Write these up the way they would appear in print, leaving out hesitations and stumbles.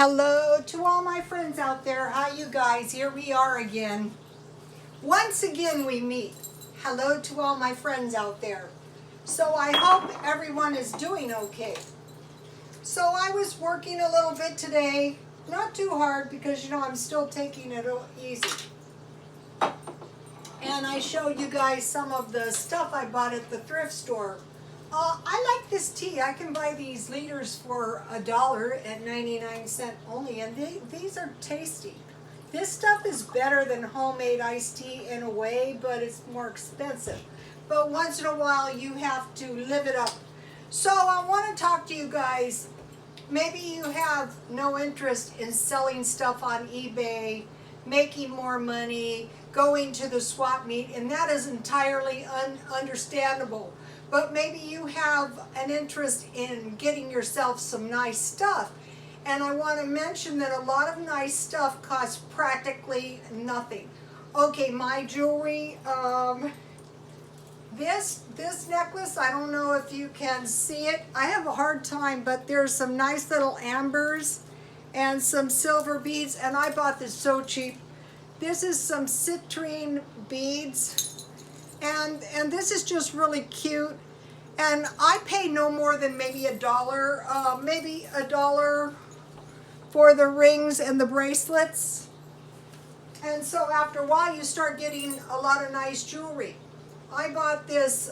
Hello to all my friends out there. Hi you guys, here we are again. Once again we meet. Hello to all my friends out there. So I hope everyone is doing okay. So I was working a little bit today. Not too hard because I'm still taking it easy. And I showed you guys some of the stuff I bought at the thrift store. I like this tea. I can buy these liters for $1 at 99 cents only, and these are tasty. This stuff is better than homemade iced tea in a way, but it's more expensive. But once in a while, you have to live it up. So I want to talk to you guys. Maybe you have no interest in selling stuff on eBay, making more money, going to the swap meet, and that is entirely understandable. But maybe you have an interest in getting yourself some nice stuff. And I want to mention that a lot of nice stuff costs practically nothing. Okay, my jewelry, this necklace, I don't know if you can see it. I have a hard time, but there's some nice little ambers and some silver beads, and I bought this so cheap. This is some citrine beads. And this is just really cute. And I pay no more than maybe $1, maybe $1 for the rings and the bracelets. And so after a while, you start getting a lot of nice jewelry. I bought this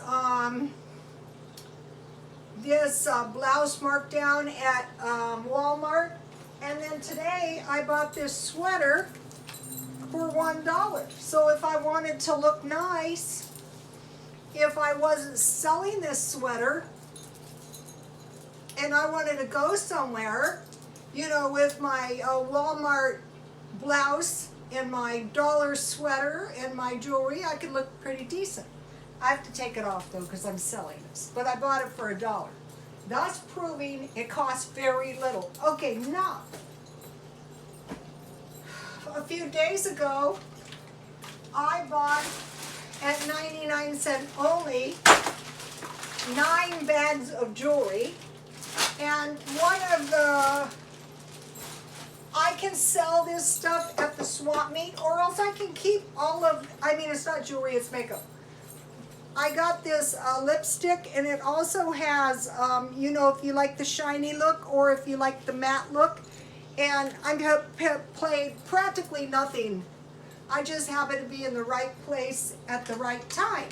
blouse marked down at Walmart. And then today, I bought this sweater for $1. So if I wanted to look nice, if I wasn't selling this sweater and I wanted to go somewhere, with my Walmart blouse and my dollar sweater and my jewelry, I could look pretty decent. I have to take it off though because I'm selling this, but I bought it for $1. Thus proving it costs very little. Okay, now, a few days ago, I bought at 99 cents only 9 bags of jewelry, and I can sell this stuff at the swap meet, or else I can keep it's not jewelry, it's makeup. I got this lipstick, and it also has, if you like the shiny look or if you like the matte look, and I'm going to play practically nothing. I just happen to be in the right place at the right time.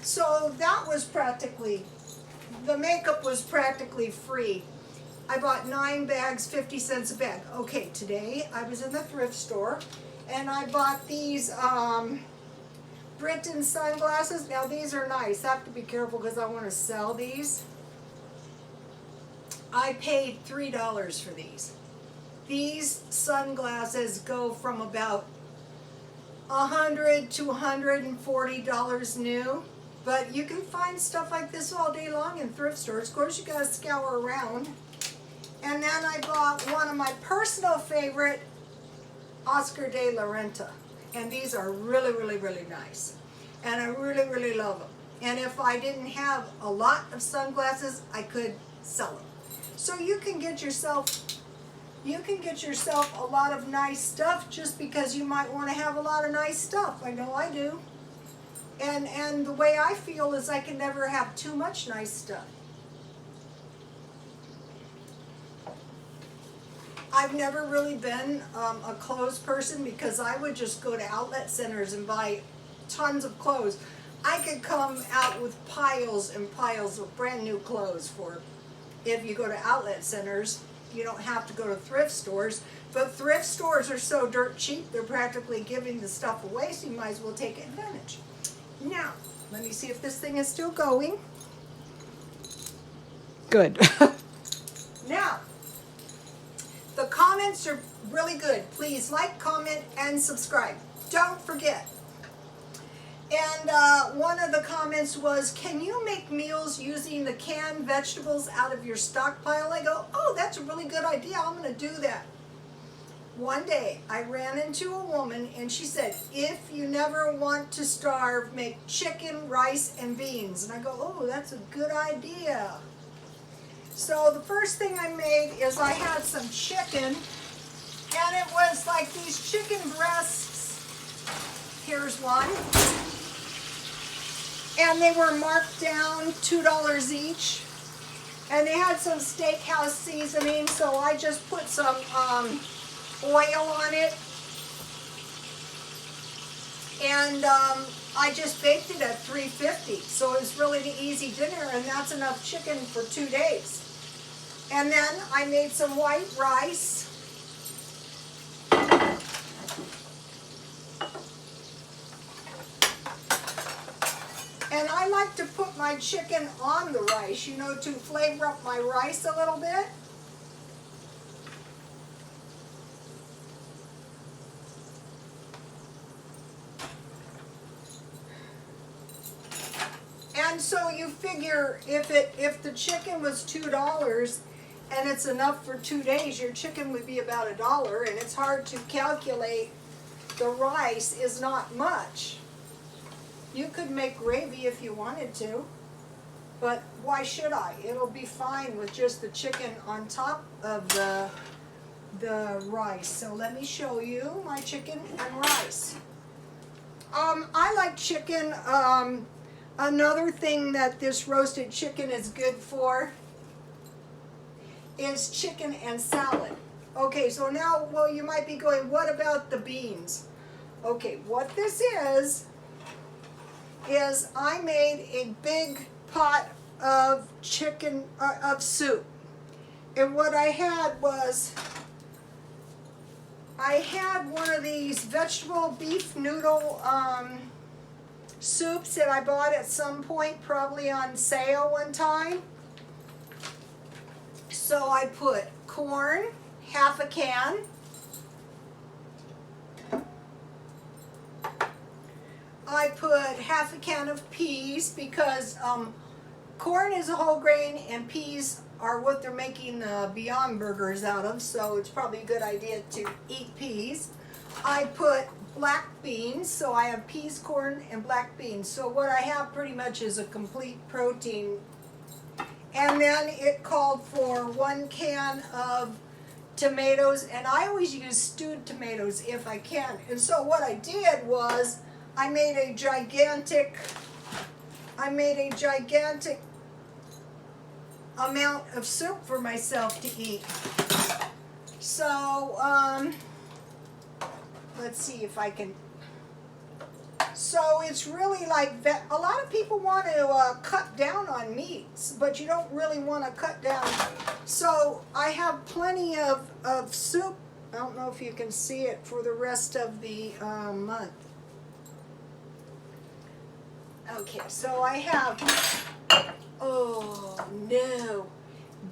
So that was the makeup was practically free. I bought 9 bags, 50 cents a bag. Okay, today I was in the thrift store and I bought these Britain sunglasses. Now these are nice. I have to be careful because I want to sell these. I paid $3 for these. These sunglasses go from about $100 to $140 new, but you can find stuff like this all day long in thrift stores. Of course, you gotta scour around. And then I bought one of my personal favorite, Oscar de la Renta, and these are really, really, really nice, and I really, really love them. And if I didn't have a lot of sunglasses, I could sell them. So you can get yourself a lot of nice stuff just because you might want to have a lot of nice stuff. I know I do. And the way I feel is I can never have too much nice stuff. I've never really been a clothes person because I would just go to outlet centers and buy tons of clothes. I could come out with piles and piles of brand new clothes if you go to outlet centers. You don't have to go to thrift stores, but thrift stores are so dirt cheap, they're practically giving the stuff away, so you might as well take advantage. Now, let me see if this thing is still going. Good. Now, the comments are really good. Please like, comment, and subscribe. Don't forget. And one of the comments was, can you make meals using the canned vegetables out of your stockpile? I go, oh, that's a really good idea. I'm going to do that. One day, I ran into a woman, and she said, if you never want to starve, make chicken, rice, and beans. And I go, oh, that's a good idea. So the first thing I made is I had some chicken And it was like these chicken breasts. Here's one. And they were marked down $2 each. And they had some steakhouse seasoning, so I just put some oil on it. And I just baked it at 350. So it was really an easy dinner, and that's enough chicken for 2 days. And then I made some white rice. And I like to put my chicken on the rice, you know, to flavor up my rice a little bit. And so you figure if the chicken was $2 and it's enough for 2 days, your chicken would be about $1, and it's hard to calculate. The rice is not much. You could make gravy if you wanted to, but why should I? It'll be fine with just the chicken on top of the rice. So let me show you my chicken and rice. I like chicken. Another thing that this roasted chicken is good for is chicken and salad. Okay, so now, well, you might be going, what about the beans? Okay, what this is I made a big pot of chicken, of soup. And what I had was, I had one of these vegetable beef noodle soups that I bought at some point, probably on sale one time. So I put corn, half a can. I put half a can of peas because corn is a whole grain and peas are what they're making the Beyond Burgers out of, so it's probably a good idea to eat peas. I put black beans, so I have peas, corn, and black beans. So what I have pretty much is a complete protein. And then it called for 1 can of tomatoes, and I always use stewed tomatoes if I can. And so what I did was I made a gigantic amount of soup for myself to eat. So let's see if I can. So it's really like a lot of people want to cut down on meats, but you don't really want to cut down. So I have plenty of soup. I don't know if you can see it for the rest of the month. Okay, so I have, oh no,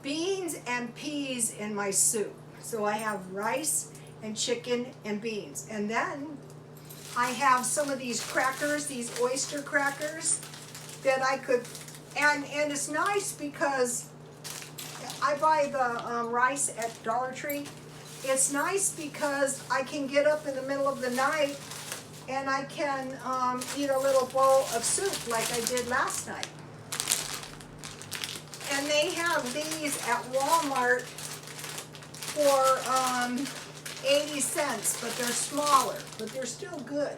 beans and peas in my soup. So I have rice and chicken and beans. And then I have some of these crackers, these oyster crackers that I could, and it's nice because I buy the rice at Dollar Tree. It's nice because I can get up in the middle of the night and I can eat a little bowl of soup like I did last night. And they have these at Walmart for 80 cents, but they're smaller, but they're still good.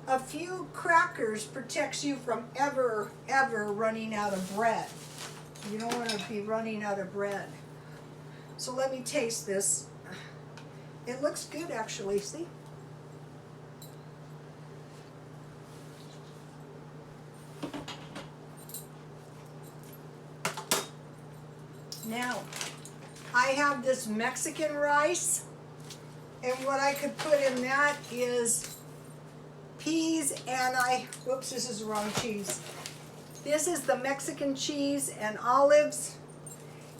A few crackers protects you from ever running out of bread. You don't want to be running out of bread. So let me taste this. It looks good actually, see? Now, I have this Mexican rice, and what I could put in that is peas and whoops, this is the wrong cheese. This is the Mexican cheese and olives.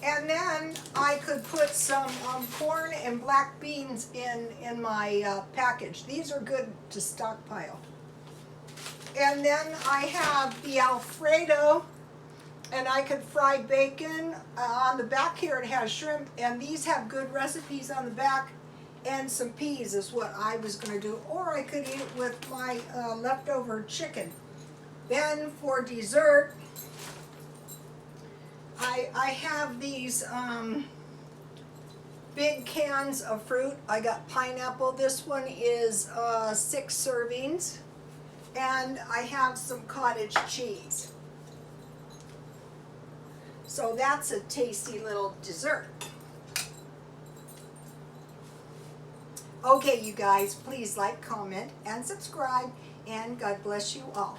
And then I could put some corn and black beans in my package. These are good to stockpile. And then I have the Alfredo, and I could fry bacon. On the back here it has shrimp, and these have good recipes on the back, and some peas is what I was going to do. Or I could eat it with my leftover chicken. Then for dessert, I have these big cans of fruit. I got pineapple. This one is 6 servings. And I have some cottage cheese. So that's a tasty little dessert. Okay, you guys, please like, comment, and subscribe, and God bless you all.